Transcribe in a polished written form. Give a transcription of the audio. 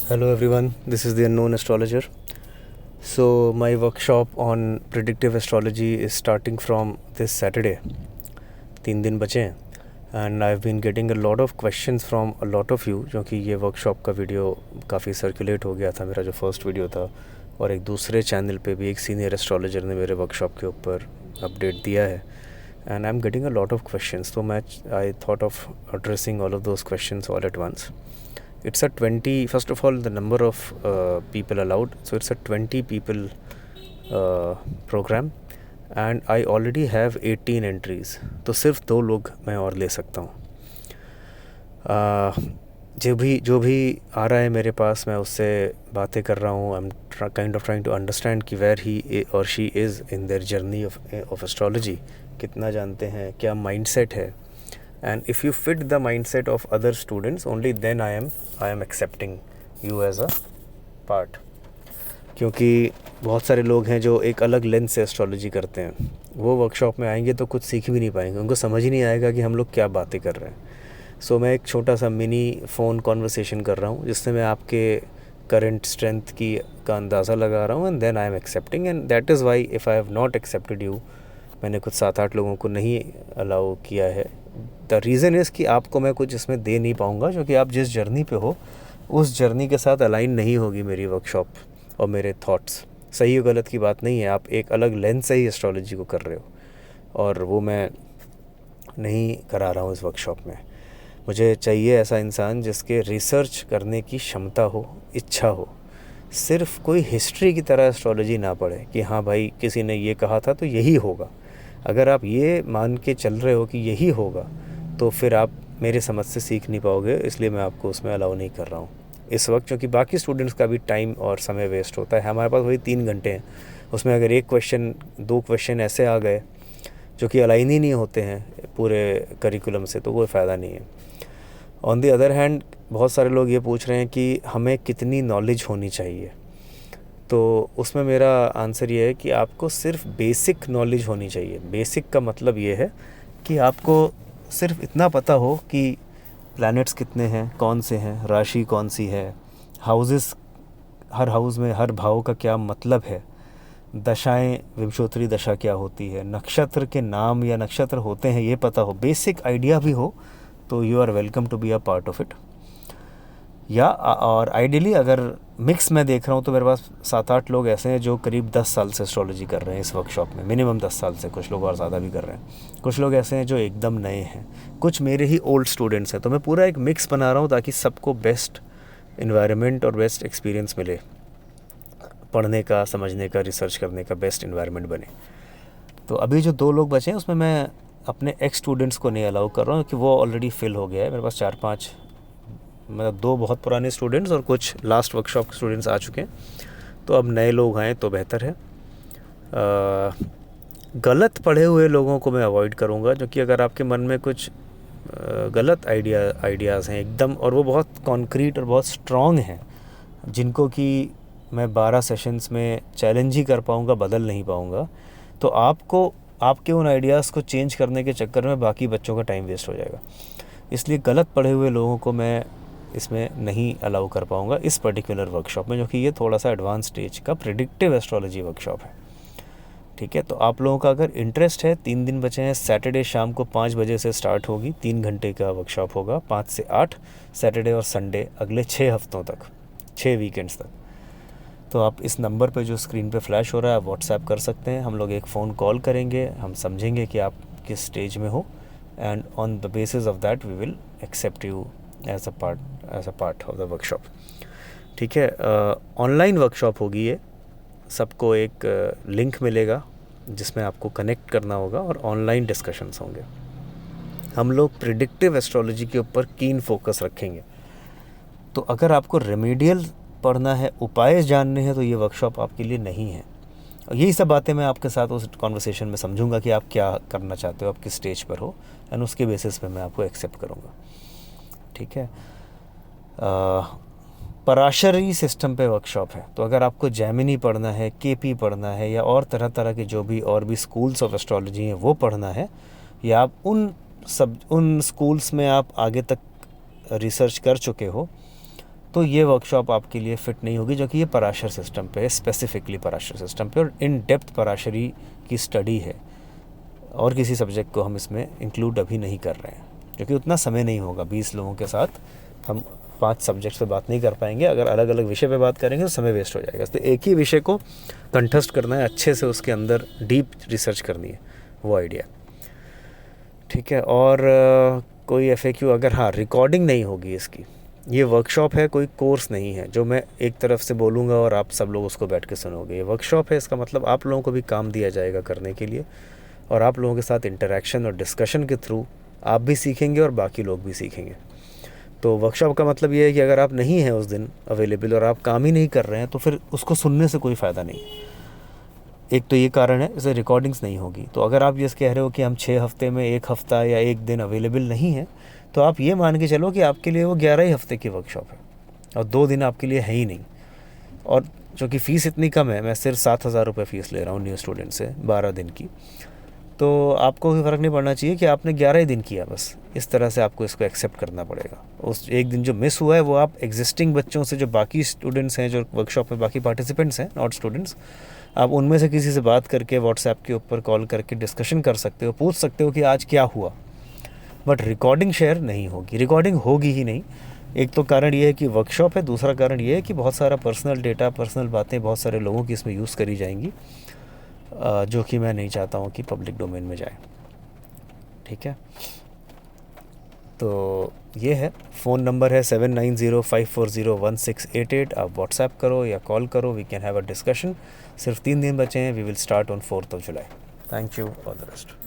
Hello everyone, this is the Unknown Astrologer. So, my workshop on predictive astrology is starting from this Saturday. 3 दिन बचे हैं and I've been getting a lot of questions from a lot of you क्योंकि ये workshop का video काफ़ी circulate हो गया था, मेरा जो फर्स्ट वीडियो था, और एक दूसरे चैनल पे भी एक सीनियर एस्ट्रोलॉजर ने मेरे वर्कशॉप के ऊपर अपडेट दिया है and I'm getting a lot of questions. So I thought of addressing all of those questions all at once. It's a 20, first of all, the number of people allowed, so it's a 20 people program and I already have 18 entries. तो सिर्फ 2 लोग मैं और ले सकता हूँ. जो भी आ रहा है मेरे पास, मैं उससे बातें कर रहा हूँ. I'm kind of trying to understand कि where he or she is in their journey of astrology. कितना जानते हैं, क्या mindset है. And if you fit the mindset of other students, only then I am accepting you as a part. क्योंकि बहुत सारे लोग हैं जो एक अलग लेंस से एस्ट्रोलॉजी करते हैं, वो वर्कशॉप में आएंगे तो कुछ सीख भी नहीं पाएंगे, उनको समझ ही नहीं आएगा कि हम लोग क्या बातें कर रहे हैं. सो मैं एक छोटा सा मिनी फ़ोन कॉन्वर्सेशन कर रहा हूँ जिससे मैं आपके करंट स्ट्रेंथ का अंदाज़ा लगा रहा हूँ. And then I am accepting, and that is why if I have not accepted you, मैंने कुछ 7-8 लोगों को नहीं अलाउ किया है. द रीज़न इज़ कि आपको मैं कुछ इसमें दे नहीं पाऊँगा, क्योंकि आप जिस जर्नी पे हो उस जर्नी के साथ अलाइन नहीं होगी मेरी वर्कशॉप और मेरे थॉट्स. सही और गलत की बात नहीं है, आप एक अलग लेंस से ही एस्ट्रोलॉजी को कर रहे हो और वो मैं नहीं करा रहा हूँ इस वर्कशॉप में. मुझे चाहिए ऐसा इंसान जिसके रिसर्च करने की क्षमता हो, इच्छा हो. सिर्फ कोई हिस्ट्री की तरह एस्ट्रोलॉजी ना पढ़े कि हाँ भाई किसी ने ये कहा था तो यही होगा. अगर आप ये मान के चल रहे हो कि यही होगा तो फिर आप मेरे समझ से सीख नहीं पाओगे, इसलिए मैं आपको उसमें अलाउ नहीं कर रहा हूँ इस वक्त. क्योंकि बाकी स्टूडेंट्स का भी टाइम और समय वेस्ट होता है. हमारे पास वही 3 घंटे हैं, उसमें अगर 2 क्वेश्चन ऐसे आ गए जो कि अलाइन ही नहीं होते हैं पूरे करिकुलम से, तो कोई फ़ायदा नहीं है. ऑन दी अदर हैंड, बहुत सारे लोग ये पूछ रहे हैं कि हमें कितनी नॉलेज होनी चाहिए. तो उसमें मेरा आंसर ये है कि आपको सिर्फ बेसिक नॉलेज होनी चाहिए. बेसिक का मतलब ये है कि आपको सिर्फ इतना पता हो कि प्लैनेट्स कितने हैं, कौन से हैं, राशि कौन सी है, हाउसेस, हर हाउस में हर भाव का क्या मतलब है, दशाएं, विंशोत्तरी दशा क्या होती है, नक्षत्र के नाम या नक्षत्र होते हैं ये पता हो, बेसिक आइडिया भी हो, तो you are welcome to be a part of it. या और आइडियली अगर मिक्स मैं देख रहा हूँ तो मेरे पास 7-8 लोग ऐसे हैं जो करीब 10 साल से एस्ट्रोलॉजी कर रहे हैं इस वर्कशॉप में, मिनिमम 10 साल से. कुछ लोग और ज़्यादा भी कर रहे हैं, कुछ लोग ऐसे हैं जो एकदम नए हैं, कुछ मेरे ही ओल्ड स्टूडेंट्स हैं. तो मैं पूरा एक मिक्स बना रहा हूँ ताकि सबको बेस्ट इन्वायरमेंट और बेस्ट एक्सपीरियंस मिले, पढ़ने का, समझने का, रिसर्च करने का बेस्ट इन्वायरमेंट बने. तो अभी जो 2 लोग बचे हैं उसमें मैं अपने एक्स स्टूडेंट्स को नहीं अलाउ कर रहा हूँ कि वो ऑलरेडी फिल हो गया है. मेरे पास 4-5, मतलब 2 बहुत पुराने स्टूडेंट्स और कुछ लास्ट वर्कशॉप के स्टूडेंट्स आ चुके हैं. तो अब नए लोग आएँ तो बेहतर है. गलत पढ़े हुए लोगों को मैं अवॉइड करूँगा, क्योंकि अगर आपके मन में कुछ गलत आइडियाज़ हैं एकदम, और वो बहुत कॉन्क्रीट और बहुत स्ट्रॉन्ग हैं, जिनको कि मैं 12 सेशंस में चैलेंज ही कर पाऊँगा, बदल नहीं पाऊँगा, तो आपको आपके उन आइडियाज़ को चेंज करने के चक्कर में बाकी बच्चों का टाइम वेस्ट हो जाएगा. इसलिए गलत पढ़े हुए लोगों को मैं इसमें नहीं अलाउ कर पाऊँगा इस पर्टिकुलर वर्कशॉप में, जो कि ये थोड़ा सा एडवांस स्टेज का प्रेडिक्टिव एस्ट्रोलॉजी वर्कशॉप है. ठीक है, तो आप लोगों का अगर इंटरेस्ट है, 3 दिन बचे हैं. सैटरडे शाम को 5 बजे से स्टार्ट होगी, 3 घंटे का वर्कशॉप होगा, 5 से 8, सैटरडे और संडे, अगले 6 हफ्तों तक, 6 वीकेंड्स तक. तो आप इस नंबर पे जो स्क्रीन पे फ्लैश हो रहा है आप व्हाट्सएप कर सकते हैं. हम लोग एक फ़ोन कॉल करेंगे, हम समझेंगे कि आप किस स्टेज में हो, and on the basis of that we will accept you as a part of the workshop. ठीक है, ऑनलाइन वर्कशॉप होगी ये. सबको एक लिंक मिलेगा जिसमें आपको कनेक्ट करना होगा और ऑनलाइन डिस्कशंस होंगे. हम लोग प्रिडिक्टिव एस्ट्रोलॉजी के ऊपर कीन फोकस रखेंगे. तो अगर आपको रेमेडियल पढ़ना है, उपाय जानने हैं, तो ये वर्कशॉप आपके लिए नहीं है. और यही सब बातें मैं आपके साथ उस कॉन्वर्सेशन में समझूंगा कि आप क्या करना चाहते हो, आप किस स्टेज पर हो, एंड उसके बेसिस पे मैं आपको एक्सेप्ट करूंगा. ठीक है, पराशरी सिस्टम पे वर्कशॉप है. तो अगर आपको जैमिनी पढ़ना है, केपी पढ़ना है, या और तरह तरह के जो भी और भी स्कूल्स ऑफ एस्ट्रोलॉजी हैं वो पढ़ना है, या आप उन स्कूल्स में आप आगे तक रिसर्च कर चुके हो, तो ये वर्कशॉप आपके लिए फ़िट नहीं होगी, जो कि ये पराशर सिस्टम पे है, स्पेसिफिकली पराशर सिस्टम पे, और इन डेप्थ पराशरी की स्टडी है। और किसी सब्जेक्ट को हम इसमें इंक्लूड अभी नहीं कर रहे हैं, क्योंकि उतना समय नहीं होगा। 20 लोगों के साथ हम 5 सब्जेक्ट्स पे बात नहीं कर पाएंगे। अगर अलग अलग विषय पे बात करेंगे तो समय वेस्ट हो जाएगा। तो एक ही विषय को कंठस्थ करना है, अच्छे से उसके अंदर डीप रिसर्च करनी है, वो आइडिया। ठीक है। और कोई FAQ, अगर हाँ रिकॉर्डिंग नहीं होगी इसकी, ये वर्कशॉप है, कोई कोर्स नहीं है जो मैं एक तरफ से बोलूँगा और आप सब लोग उसको बैठ के सुनोगे। ये वर्कशॉप है, इसका मतलब आप लोगों को भी काम दिया जाएगा करने के लिए, और आप लोगों के साथ इंटरेक्शन और डिस्कशन के थ्रू आप भी सीखेंगे और बाकी लोग भी सीखेंगे। तो वर्कशॉप का मतलब ये है कि अगर आप नहीं हैं उस दिन अवेलेबल और आप काम ही नहीं कर रहे हैं, तो फिर उसको सुनने से कोई फ़ायदा नहीं। एक तो ये कारण है, इसे रिकॉर्डिंग्स नहीं होगी। तो अगर आप ये कह रहे हो कि हम 6 हफ्ते में 1 हफ़्ता या 1 दिन अवेलेबल नहीं है, तो आप ये मान के चलो कि आपके लिए वो 11 ही हफ्ते की वर्कशॉप है और 2 दिन आपके लिए है ही नहीं। और चूँकि फ़ीस इतनी कम है, मैं सिर्फ 7,000 रुपये फ़ीस ले रहा हूँ न्यू स्टूडेंट से 12 दिन की, तो आपको कोई फ़र्क नहीं पड़ना चाहिए कि आपने 11 ही दिन किया बस। इस तरह से आपको इसको एक्सेप्ट करना पड़ेगा। उस एक दिन जो मिस हुआ है वो आप एग्जिस्टिंग बच्चों से, जो बाकी स्टूडेंट्स हैं, जो वर्कशॉप में बाकी पार्टिसिपेंट्स हैं, नॉट स्टूडेंट्स, आप उनमें से किसी से बात करके व्हाट्सएप के ऊपर कॉल करके डिस्कशन कर सकते हो, पूछ सकते हो कि आज क्या हुआ। बट रिकॉर्डिंग शेयर नहीं होगी, रिकॉर्डिंग होगी ही नहीं। एक तो कारण ये है कि वर्कशॉप है, दूसरा कारण ये है कि बहुत सारा पर्सनल डेटा, पर्सनल बातें बहुत सारे लोगों की इसमें यूज़ करी जाएंगी, जो कि मैं नहीं चाहता हूँ कि पब्लिक डोमेन में जाए। ठीक है। तो ये है, फ़ोन नंबर है 7905401688। आप व्हाट्सएप करो या कॉल करो, we can have a discussion. सिर्फ 3 दिन बचे हैं, we will start on 4th of July। Thank you, all the best.